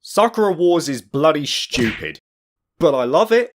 Sakura Wars is bloody stupid, but I love it.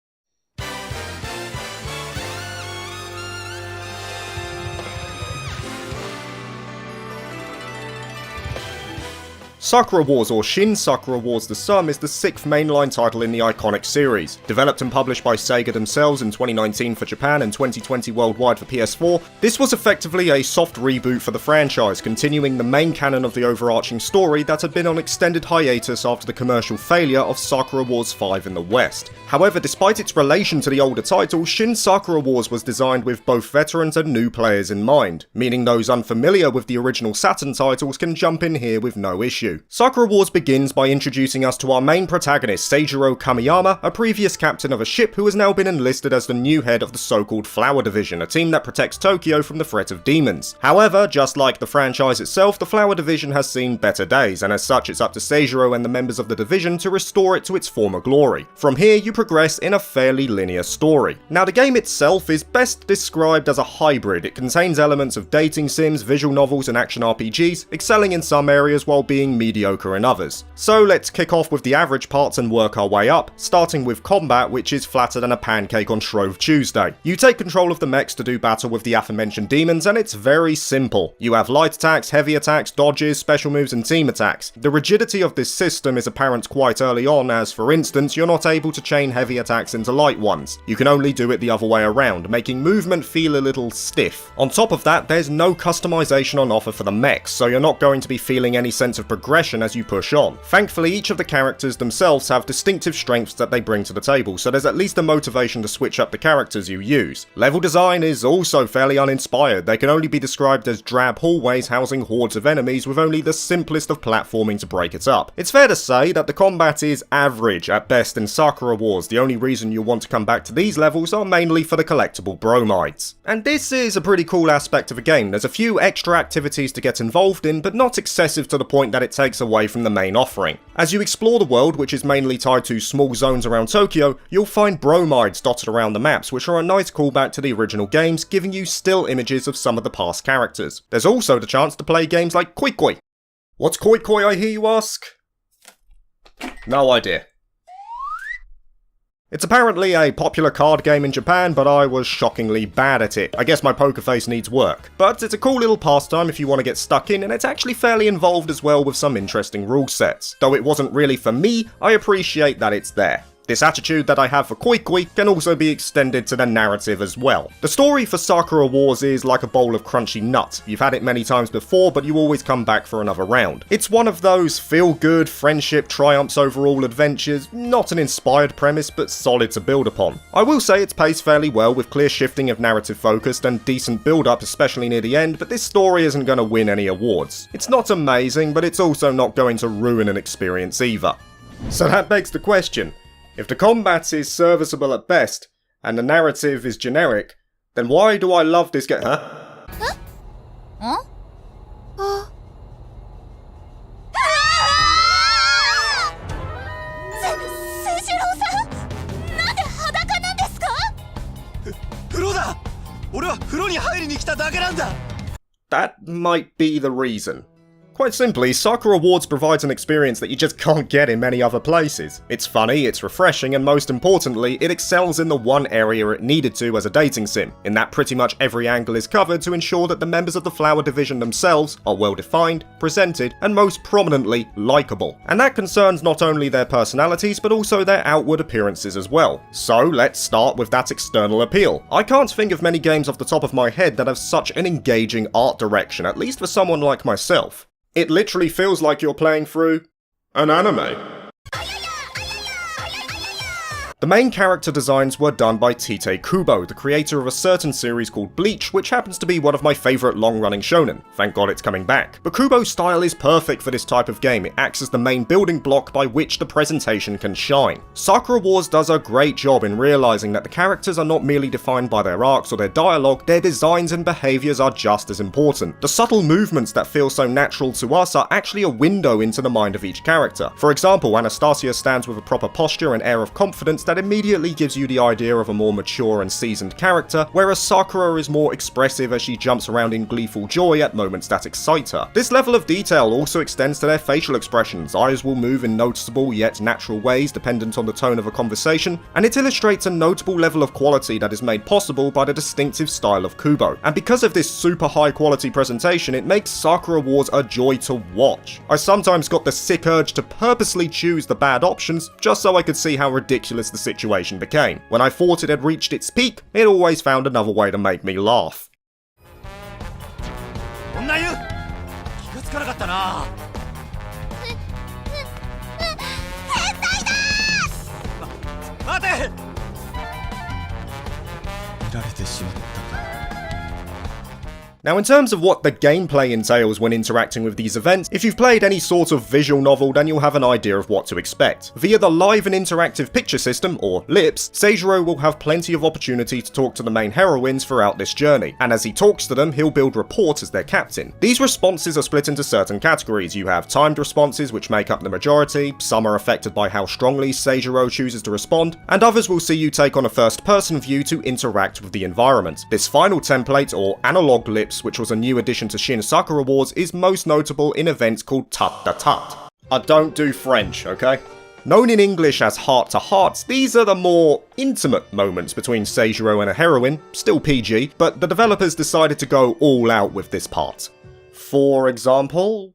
Sakura Wars, or Shin Sakura Wars the Sum, is the 6th mainline title in the iconic series. Developed and published by Sega themselves in 2019 for Japan and 2020 worldwide for PS4, this was effectively a soft reboot for the franchise, continuing the main canon of the overarching story that had been on extended hiatus after the commercial failure of Sakura Wars 5 in the West. However, despite its relation to the older title, Shin Sakura Wars was designed with both veterans and new players in mind, meaning those unfamiliar with the original Saturn titles can jump in here with no issue. Sakura Wars begins by introducing us to our main protagonist, Seijiro Kamiyama, a previous captain of a ship who has now been enlisted as the new head of the so-called Flower Division, a team that protects Tokyo from the threat of demons. However, just like the franchise itself, the Flower Division has seen better days, and as such it's up to Seijiro and the members of the division to restore it to its former glory. From here you progress in a fairly linear story. Now the game itself is best described as a hybrid. It contains elements of dating sims, visual novels and action RPGs, excelling in some areas while being mediocre in others. So let's kick off with the average parts and work our way up, starting with combat, which is flatter than a pancake on Shrove Tuesday. You take control of the mechs to do battle with the aforementioned demons, and it's very simple. You have light attacks, heavy attacks, dodges, special moves and team attacks. The rigidity of this system is apparent quite early on, as for instance you're not able to chain heavy attacks into light ones. You can only do it the other way around, making movement feel a little stiff. On top of that, there's no customization on offer for the mechs, so you're not going to be feeling any sense of progression as you push on. Thankfully, each of the characters themselves have distinctive strengths that they bring to the table, so there's at least a motivation to switch up the characters you use. Level design is also fairly uninspired. They can only be described as drab hallways housing hordes of enemies with only the simplest of platforming to break it up. It's fair to say that the combat is average at best in Sakura Wars. The only reason you'll want to come back to these levels are mainly for the collectible bromides. And this is a pretty cool aspect of the game. There's a few extra activities to get involved in, but not excessive to the point that it takes away from the main offering. As you explore the world, which is mainly tied to small zones around Tokyo, you'll find bromides dotted around the maps, which are a nice callback to the original games, giving you still images of some of the past characters. There's also the chance to play games like Koi Koi. What's Koi Koi, I hear you ask? No idea. It's apparently a popular card game in Japan, but I was shockingly bad at it. I guess my poker face needs work. But it's a cool little pastime if you want to get stuck in, and it's actually fairly involved as well with some interesting rule sets. Though it wasn't really for me, I appreciate that it's there. This attitude that I have for Koi Koi can also be extended to the narrative as well. The story for Sakura Wars is like a bowl of crunchy nuts. You've had it many times before, but you always come back for another round. It's one of those feel-good, friendship triumphs over all adventures, not an inspired premise, but solid to build upon. I will say it's paced fairly well, with clear shifting of narrative focused and decent build-up, especially near the end, but this story isn't going to win any awards. It's not amazing, but it's also not going to ruin an experience either. So that begs the question. If the combat is serviceable at best, and the narrative is generic, then why do I love this game? Huh? Huh? Huh? 俺は風呂に入りに来ただけなんだ That might be the reason. Quite simply, Sakura Wars provides an experience that you just can't get in many other places. It's funny, it's refreshing, and most importantly, it excels in the one area it needed to as a dating sim, in that pretty much every angle is covered to ensure that the members of the Flower Division themselves are well defined, presented, and most prominently, likeable. And that concerns not only their personalities, but also their outward appearances as well. So let's start with that external appeal. I can't think of many games off the top of my head that have such an engaging art direction, at least for someone like myself. It literally feels like you're playing through an anime. The main character designs were done by Tite Kubo, the creator of a certain series called Bleach, which happens to be one of my favourite long-running shonen. Thank God it's coming back. But Kubo's style is perfect for this type of game. It acts as the main building block by which the presentation can shine. Sakura Wars does a great job in realising that the characters are not merely defined by their arcs or their dialogue, their designs and behaviours are just as important. The subtle movements that feel so natural to us are actually a window into the mind of each character. For example, Anastasia stands with a proper posture and air of confidence that that immediately gives you the idea of a more mature and seasoned character, whereas Sakura is more expressive as she jumps around in gleeful joy at moments that excite her. This level of detail also extends to their facial expressions. Eyes will move in noticeable yet natural ways dependent on the tone of a conversation, and it illustrates a notable level of quality that is made possible by the distinctive style of Kubo. And because of this super high quality presentation, it makes Sakura Wars a joy to watch. I sometimes got the sick urge to purposely choose the bad options just so I could see how ridiculous the situation became. When I thought it had reached its peak, it always found another way to make me laugh. 女湯気がつかなかったな。待て。見られてしまったか。 Now, in terms of what the gameplay entails when interacting with these events, if you've played any sort of visual novel, then you'll have an idea of what to expect. Via the live and interactive picture system, or LIPS, Seijiro will have plenty of opportunity to talk to the main heroines throughout this journey, and as he talks to them, he'll build rapport as their captain. These responses are split into certain categories. You have timed responses, which make up the majority, some are affected by how strongly Seijiro chooses to respond, and others will see you take on a first-person view to interact with the environment. This final template, or analog LIPS, which was a new addition to Shin Sakura Wars, is most notable in events called Tat-da-tat. I don't do French, okay? Known in English as heart-to-hearts, these are the more intimate moments between Seijiro and a heroine, still PG, but the developers decided to go all out with this part. For example...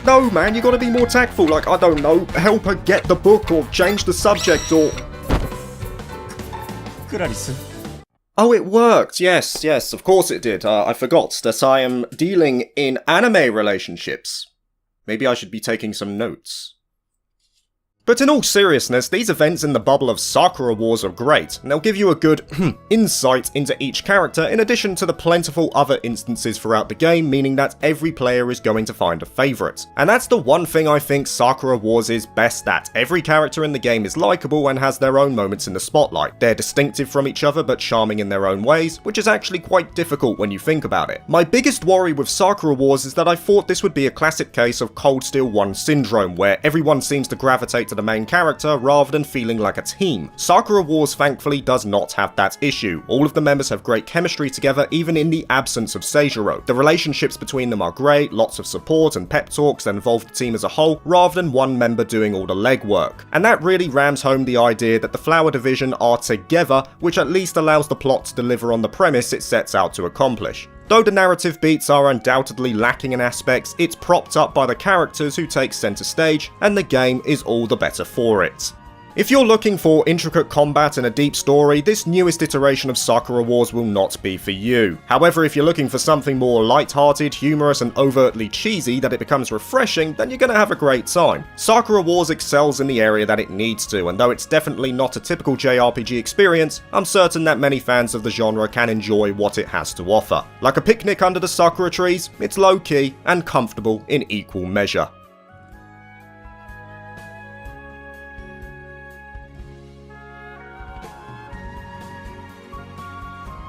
No man, you gotta be more tactful, like, I don't know, help her get the book or change the subject or... Oh, it worked. Yes, of course it did. I forgot that I am dealing in anime relationships. Maybe I should be taking some notes. But in all seriousness, these events in the bubble of Sakura Wars are great, and they'll give you a good insight into each character in addition to the plentiful other instances throughout the game, meaning that every player is going to find a favourite. And that's the one thing I think Sakura Wars is best at. Every character in the game is likeable and has their own moments in the spotlight. They're distinctive from each other but charming in their own ways, which is actually quite difficult when you think about it. My biggest worry with Sakura Wars is that I thought this would be a classic case of Cold Steel 1 syndrome, where everyone seems to gravitate to the main character rather than feeling like a team. Sakura Wars thankfully does not have that issue. All of the members have great chemistry together even in the absence of Seijiro. The relationships between them are great, lots of support and pep talks that involve the team as a whole rather than one member doing all the legwork. And that really rams home the idea that the Flower Division are together, which at least allows the plot to deliver on the premise it sets out to accomplish. Though the narrative beats are undoubtedly lacking in aspects, it's propped up by the characters who take centre stage, and the game is all the better for it. If you're looking for intricate combat and a deep story, this newest iteration of Sakura Wars will not be for you. However, if you're looking for something more light-hearted, humorous, and overtly cheesy that it becomes refreshing, then you're gonna have a great time. Sakura Wars excels in the area that it needs to, and though it's definitely not a typical JRPG experience, I'm certain that many fans of the genre can enjoy what it has to offer. Like a picnic under the sakura trees, it's low-key and comfortable in equal measure.